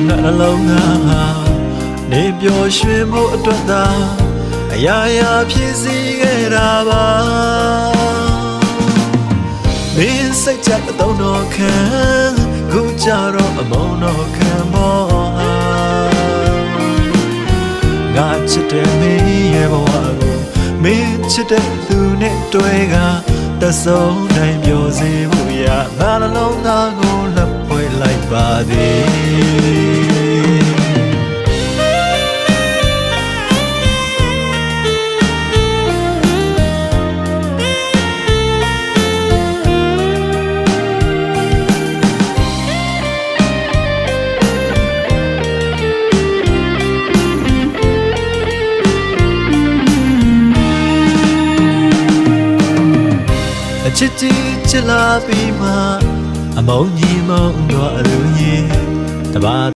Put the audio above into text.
ငါနှလုံးသားနေပျော်ရွှင်မှုအတွက်သာအရာရာဖြစ်စီခဲ့တာပါမင်းစိတ်ချအသုံးတော်ခံခုကြတော့အမုန်းတော်ခံမောဟာငါချစ်တဲ့မင်းရဲ့ဘဝကိုမင်းချစ်တဲ့သူနဲ့တွေ့ကတဆုံးတိုင်းပြောစေဖို့ရငါနှလုံးသားကိုလက်ဖွဲ့လိုက်ပါသည်ချစ်ချစ်လာပြီးမှအမုန်းကြီးမုန်းတော့အလူကြီးတပါ